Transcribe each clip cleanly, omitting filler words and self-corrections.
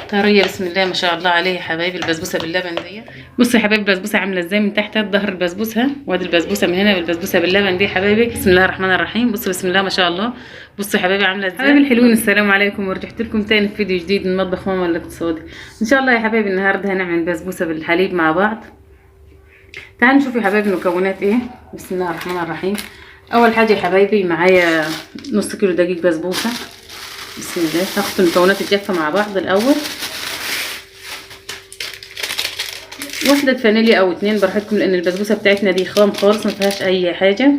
طريه بسم الله ما شاء الله عليه يا حبايبي. البسبوسه باللبن دي بصوا يا حبايبي البسبوسه عامله ازاي من تحت. ظهر البسبوسه وادي البسبوسه من هنا بالبسبوسه باللبن دي يا حبايبي. بسم الله الرحمن الرحيم. بصوا بسم الله ما شاء الله. بصوا يا حبايبي عامله ازاي. حبايبي الحلوين السلام عليكم ورجعت لكم تاني في فيديو جديد من مطبخ ماما الاقتصادي. ان شاء الله يا حبايبي النهارده هنعمل بسبوسه بالحليب مع بعض. تعالوا نشوف يا حبايبي المكونات ايه. بسم الله الرحمن الرحيم. اول حاجه يا حبايبي معايا نص كيلو دقيق بسبوسه. بسم الله. هاخد المكونات الجافه مع بعض الاول. واحدة فانيليا او 2 براحتكم، لان البسبوسه بتاعتنا دي خام خالص ما فيهاش اي حاجه.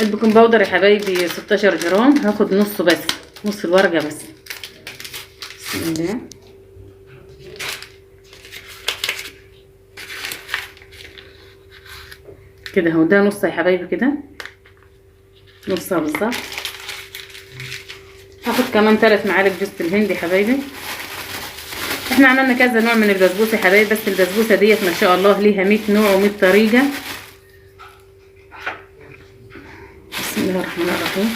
البيكنج باودر يا حبايبي 16 جرام. هاخد نصه بس، نص الورقه بس. بسم الله. كده اهو ده نص يا حبايبي كده، نصها بالظبط. هاخد كمان 3 معالق جوز الهند يا حبايبي. احنا عملنا كذا نوع من البسبوسه يا حبايبي، بس البسبوسه ديت ما شاء الله ليها 100 نوع و100 طريقه. بسم الله الرحمن الرحيم.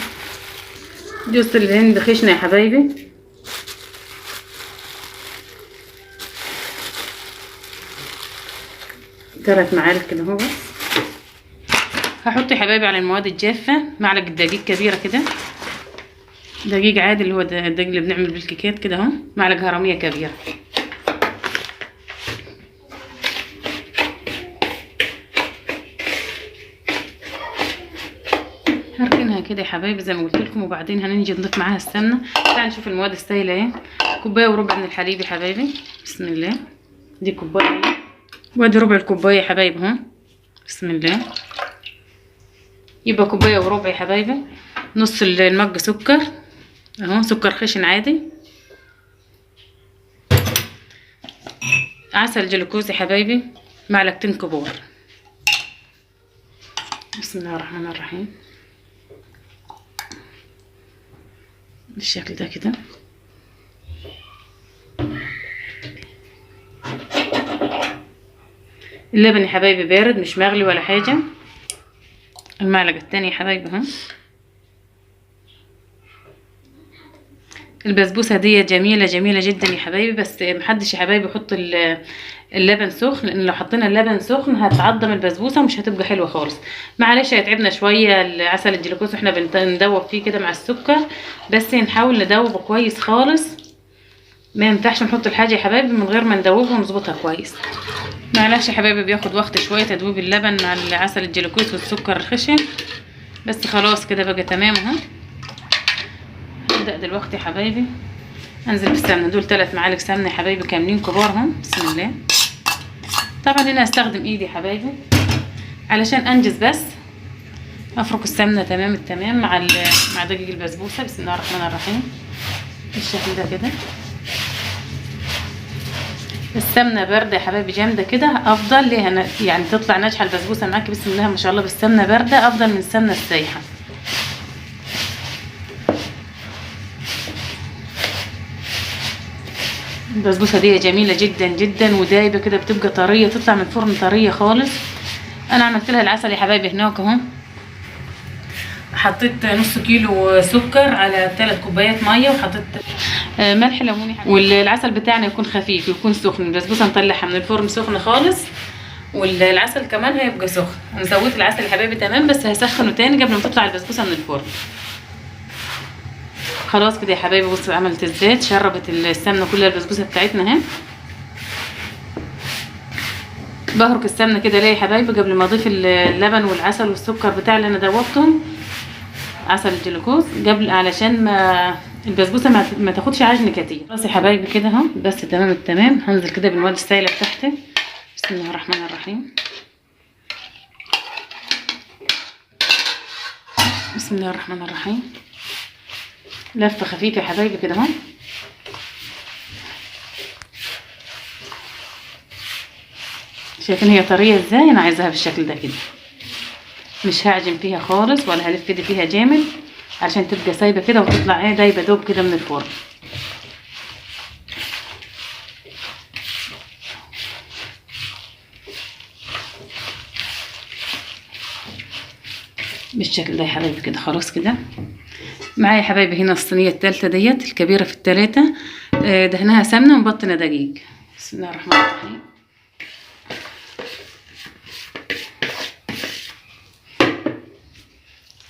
جوز الهند خشنه يا حبايبي. ثلاث معالق كده اهو بس. هحط يا حبايبي على المواد الجافه معلقه دقيق كبيره كده، دقيق عادي اللي هو الدقيق اللي بنعمل بالكيكات كده اهو، معلقه هرميه كبيره. هركنها كده يا حبايبي زي ما قلت لكم، وبعدين هنيجي نضيف معاها السمنه. تعالوا نشوف المواد السائله ايه. كوبايه وربع من الحليب يا حبايبي. بسم الله. دي كوبايه وادي ربع الكوبايه يا حبايبي اهو. بسم الله. يبقى كوبايه وربع يا حبايبي. نص المج سكر اهو، سكر خشن عادي. عسل جلوكوز يا حبايبي معلقتين كبار. بسم الله الرحمن الرحيم. بالشكل ده كده. اللبن يا حبايبي بارد مش مغلي ولا حاجه. المعلقه التانية يا حبايبي اهو. البسبوسه دي جميله جميله جدا يا حبايبي، بس محدش يا حبايبي يحط اللبن سخن، لان لو حطينا اللبن سخن هتعضم البسبوسه ومش هتبقى حلوه خالص. معلش هيتعبنا شويه العسل الجلوكوز واحنا بندوب فيه كده مع السكر، بس نحاول ندوبه كويس خالص. ما ينفعش نحط الحاجه يا حبايبي من غير ما ندوبها ونظبطها كويس. معلش يا حبايبي بياخد وقت شويه تدويب اللبن مع العسل الجلوكوز والسكر الخشن، بس خلاص كده بقى تمام اهو. هبدأ دلوقتي يا حبايبي انزل بالسمنه. دول 3 معالق سمنه يا حبايبي كاملين كبارهم. بسم الله. طبعا هنا هستخدم ايدي يا حبايبي علشان انجز، بس افرك السمنه تمام التمام مع دقيق البسبوسه. بسم الله الرحمن الرحيم. بالشكل ده كده. السمنه بارده يا حبايبي جامده كده افضل ليها، يعني تطلع ناجحه البسبوسه معاكي بسم الله ما شاء الله بالسمنه بارده افضل من السمنه السايحه. البسبوسه دي جميله جدا جدا ودايبه كده، بتبقى طريه، تطلع من الفرن طريه خالص. انا عملت لها العسل يا حبايبي هناك اهو. حطيت نص كيلو سكر على 3 كوبايات ميه، وحطيت ملح ليموني. والعسل بتاعنا يكون خفيف يكون سخن. البسبوسه نطلعها من الفرن سخنه خالص، والعسل كمان هيبقى سخن. انا زودت العسل يا حبايبي تمام، بس هسخنه تاني قبل ما تطلع البسبوسه من الفرن. خلاص كده يا حبايبي. بصوا عملت الزيت شربت السمنه كلها البسبوسه بتاعتنا اهي. بهرك السمنه كده ليه يا حبايبي قبل ما اضيف اللبن والعسل والسكر بتاع اللي انا دوبتهم، عسل الجلوكوز قبل، علشان ما البسبوسه ما تاخدش عجن كتير. خلاص يا حبايبي كده اهو بس تمام التمام. هنزل كده بالمواد السائله بتاعتي. بسم الله الرحمن الرحيم. بسم الله الرحمن الرحيم. لفه خفيفه يا حبايبي كده اهو. شايفين هي طريه ازاي؟ انا عايزاها بالشكل ده كده، مش هعجن فيها خالص ولا هلف ايدي فيها جامد، عشان تبقى سايبه كده وتطلع ايه دايبه دوب كده من الفرن. بالشكل ده يا حبايبي كده. خلاص كده معايا يا حبايبي هنا الصينيه الثالثه ديت الكبيره في الثلاثه، دهنها سمنه ومبطنه دقيق. بسم الله الرحمن الرحيم.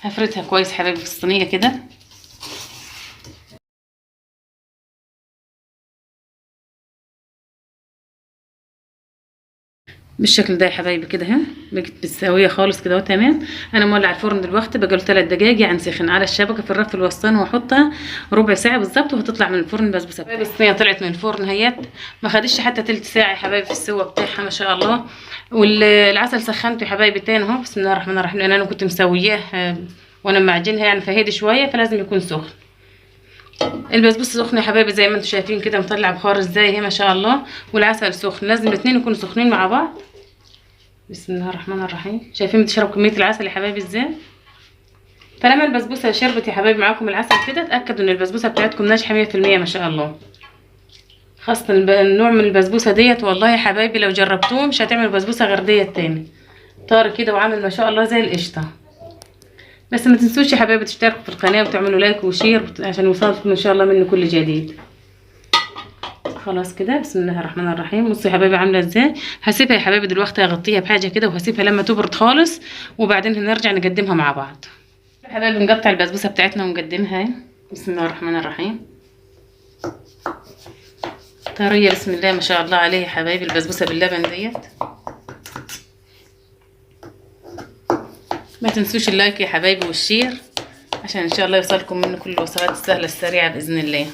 هفردها كويس حبايبي في الصينيه كده. بالشكل ده يا حبايبي كده اهي، بقت بالساويه خالص كده تمام. انا مولع الفرن دلوقتي بقى له 3 دقايق يعني سخن على الشبكه في الرف الوسطاني، واحطها ربع ساعه بالظبط وهتطلع من الفرن بسبوسه. الصينيه طلعت من الفرن اهيت، ما خدتش حتى تلت ساعه يا حبايبي في السوا بتاعها ما شاء الله. والعسل سخنته يا حبايبي تاني اهو. بسم الله الرحمن الرحيم. لان انا كنت مسوياه وانا معجنها يعني فهدي شويه، فلازم يكون سخن. البسبوسه سخنه يا حبايبي زي ما انتم شايفين كده، مطلع بخار ازاي هي ما شاء الله. والعسل سخن، لازم الاثنين يكونوا سخنين مع بعض. بسم الله الرحمن الرحيم. شايفين بتشرب كميه العسل يا حبايبي ازاي. فلما البسبوسه شربت يا حبايبي معاكم العسل كده، اتاكدوا ان البسبوسه بتاعتكم ناجحه 100% ما شاء الله. خاصه النوع من البسبوسه ديت والله يا حبايبي لو جربتوه مش هتعملوا بسبوسه غير ديت تاني. طار كده وعامل ما شاء الله زي القشطه. بس ما تنسوش يا حبايبي تشتركوا في القناه وتعملوا لايك وشير عشان يوصلكم ان شاء الله منه كل جديد. خلاص كده. بسم الله الرحمن الرحيم. بصوا يا حبايبي عامله ازاي. هسيبها يا حبايبي دلوقتي اغطيها بحاجه كده وهسيبها لما تبرد خالص، وبعدين هنرجع نقدمها مع بعض. يا حبايبي نقطع البسبوسه بتاعتنا ونقدمها. بسم الله الرحمن الرحيم. طريه بسم الله ما شاء الله عليه يا حبايبي البسبوسه باللبن ديت. ما تنسوش اللايك يا حبايبي والشير عشان ان شاء الله يوصلكم منه كل الوصفات السهله السريعه باذن الله.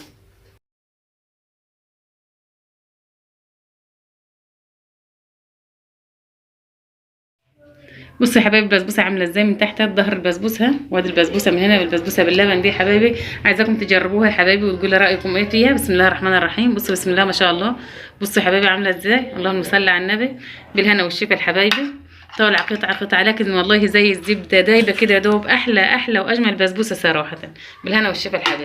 بصوا يا حبايبي البسبوسه عامله ازاي من تحت ظهر البسبوسه، وادي البسبوسه من هنا بالبسبوسه باللبن دي يا حبايبي. عايزاكم تجربوها يا حبايبي وتقولوا رايكم ايه فيها. بسم الله الرحمن الرحيم. بصوا بسم الله ما شاء الله. بصوا يا حبايبي عامله ازاي. اللهم صل على النبي. بالهنا والشفا يا حبايبي. طالع قطعه قطعه لكن والله زي الزبده دايبه كده يا دوب. احلى واجمل بسبوسه صراحه. بالهنا والشفا يا حبايبي.